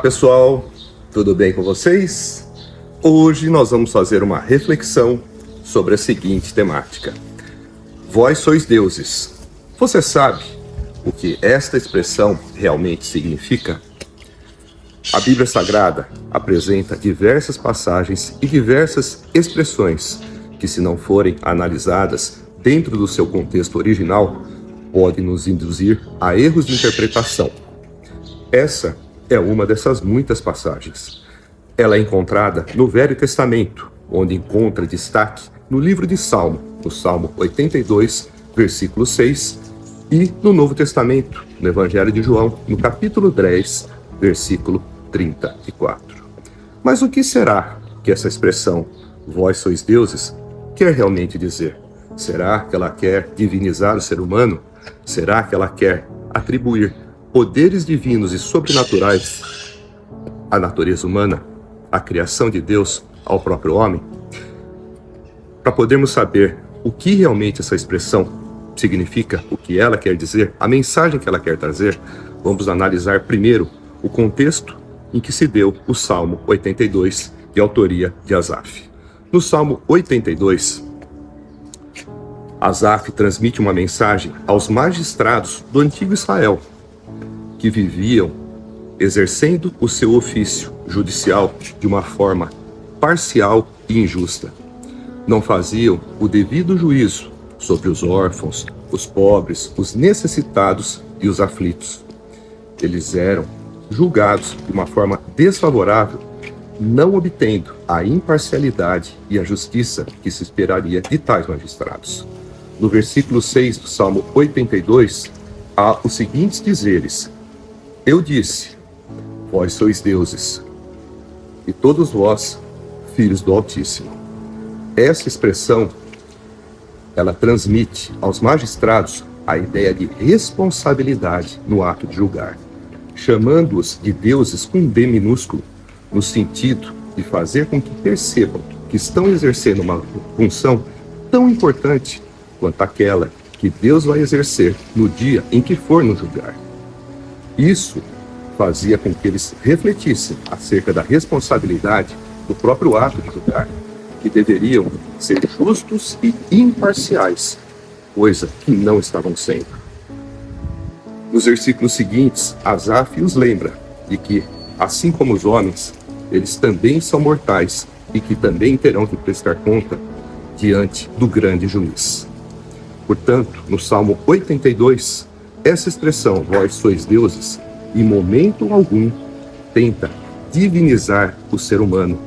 Olá pessoal, tudo bem com vocês? Hoje nós vamos fazer uma reflexão sobre a seguinte temática: Vós sois deuses. Você sabe o que esta expressão realmente significa? A Bíblia Sagrada apresenta diversas passagens e diversas expressões que, se não forem analisadas dentro do seu contexto original, podem nos induzir a erros de interpretação. Essa é uma dessas muitas passagens. Ela é encontrada no Velho Testamento, onde encontra destaque no livro de Salmo, no Salmo 82, versículo 6, e no Novo Testamento, no Evangelho de João, no capítulo 10, versículo 34. Mas o que será que essa expressão, vós sois deuses, quer realmente dizer? Será que ela quer divinizar o ser humano? Será que ela quer atribuir poderes divinos e sobrenaturais à natureza humana, à criação de Deus, ao próprio homem? Para podermos saber o que realmente essa expressão significa, o que ela quer dizer, a mensagem que ela quer trazer, vamos analisar primeiro o contexto em que se deu o Salmo 82, de autoria de Asaf. No Salmo 82, Asaf transmite uma mensagem aos magistrados do antigo Israel, que viviam exercendo o seu ofício judicial de uma forma parcial e injusta. Não faziam o devido juízo sobre os órfãos, os pobres, os necessitados e os aflitos. Eles eram julgados de uma forma desfavorável, não obtendo a imparcialidade e a justiça que se esperaria de tais magistrados. No versículo 6 do Salmo 82, há os seguintes dizeres: Eu disse, vós sois deuses, e todos vós, filhos do Altíssimo. Essa expressão, ela transmite aos magistrados a ideia de responsabilidade no ato de julgar, chamando-os de deuses com D minúsculo, no sentido de fazer com que percebam que estão exercendo uma função tão importante quanto aquela que Deus vai exercer no dia em que for nos julgar. Isso fazia com que eles refletissem acerca da responsabilidade do próprio ato de julgar, que deveriam ser justos e imparciais, coisa que não estavam sendo. Nos versículos seguintes, Asaf os lembra de que, assim como os homens, eles também são mortais e que também terão que prestar conta diante do grande juiz. Portanto, no Salmo 82, essa expressão, vós sois deuses, em momento algum tenta divinizar o ser humano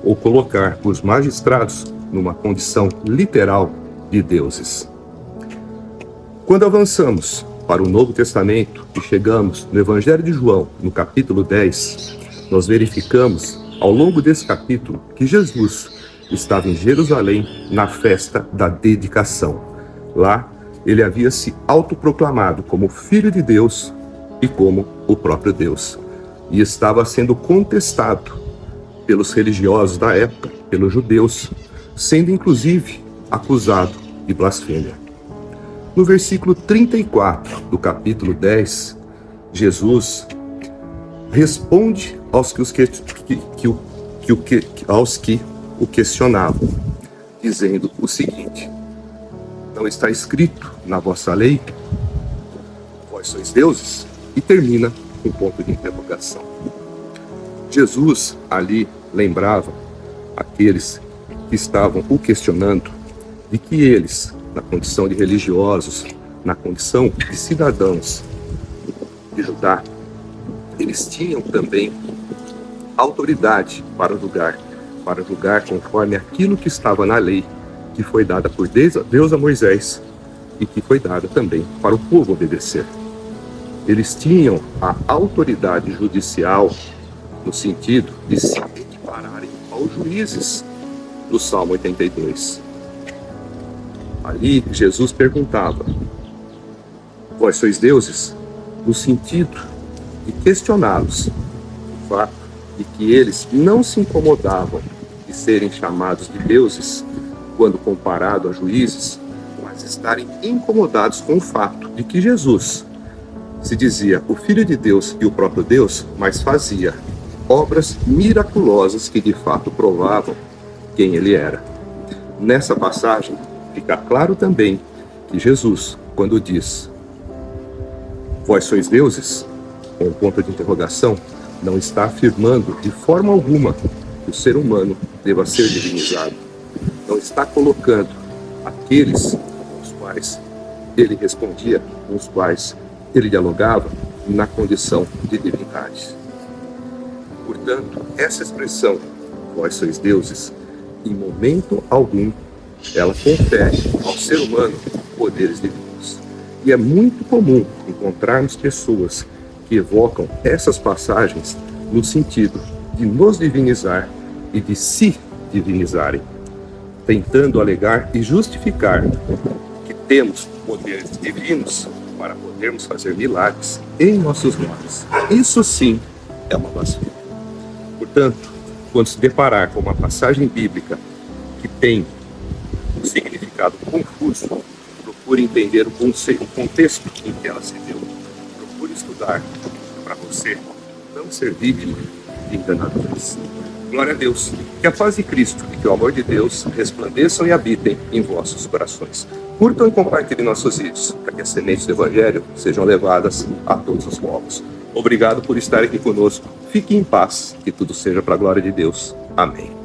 ou colocar os magistrados numa condição literal de deuses. Quando avançamos para o Novo Testamento e chegamos no Evangelho de João, no capítulo 10, nós verificamos ao longo desse capítulo que Jesus estava em Jerusalém na festa da dedicação. Lá, ele havia se autoproclamado como Filho de Deus e como o próprio Deus, e estava sendo contestado pelos religiosos da época, pelos judeus, sendo inclusive acusado de blasfêmia. No versículo 34 do capítulo 10, Jesus responde aos que o questionavam, dizendo o seguinte: não está escrito na vossa lei, vós sois deuses? E termina com ponto de interrogação. Jesus ali lembrava aqueles que estavam o questionando de que eles, na condição de religiosos, na condição de cidadãos de Judá, eles tinham também autoridade para julgar conforme aquilo que estava na lei, que foi dada por Deus a Moisés e que foi dada também para o povo obedecer. Eles tinham a autoridade judicial no sentido de se equipararem aos juízes do Salmo 82. Ali Jesus perguntava, vós sois deuses? No sentido de questioná-los, o fato de que eles não se incomodavam de serem chamados de deuses quando comparado a juízes, mas estarem incomodados com o fato de que Jesus se dizia o Filho de Deus e o próprio Deus, mas fazia obras miraculosas que de fato provavam quem ele era. Nessa passagem, fica claro também que Jesus, quando diz: vós sois deuses, com um ponto de interrogação, não está afirmando de forma alguma que o ser humano deva ser divinizado. Não está colocando aqueles com os quais ele respondia, com os quais ele dialogava, na condição de divindade. Portanto, essa expressão, vós sois deuses, em momento algum, ela confere ao ser humano poderes divinos. E é muito comum encontrarmos pessoas que evocam essas passagens no sentido de nos divinizar e de se divinizarem, tentando alegar e justificar que temos poderes divinos para podermos fazer milagres em nossos nomes. Isso sim é uma blasfêmia. Portanto, quando se deparar com uma passagem bíblica que tem um significado confuso, procure entender o contexto em que ela se deu. Procure estudar para você não ser vítima de enganadores. Glória a Deus. Que a paz de Cristo e que o amor de Deus resplandeçam e habitem em vossos corações. Curtam e compartilhem nossos vídeos, para que as sementes do Evangelho sejam levadas a todos os povos. Obrigado por estar aqui conosco. Fique em paz, que tudo seja para a glória de Deus. Amém.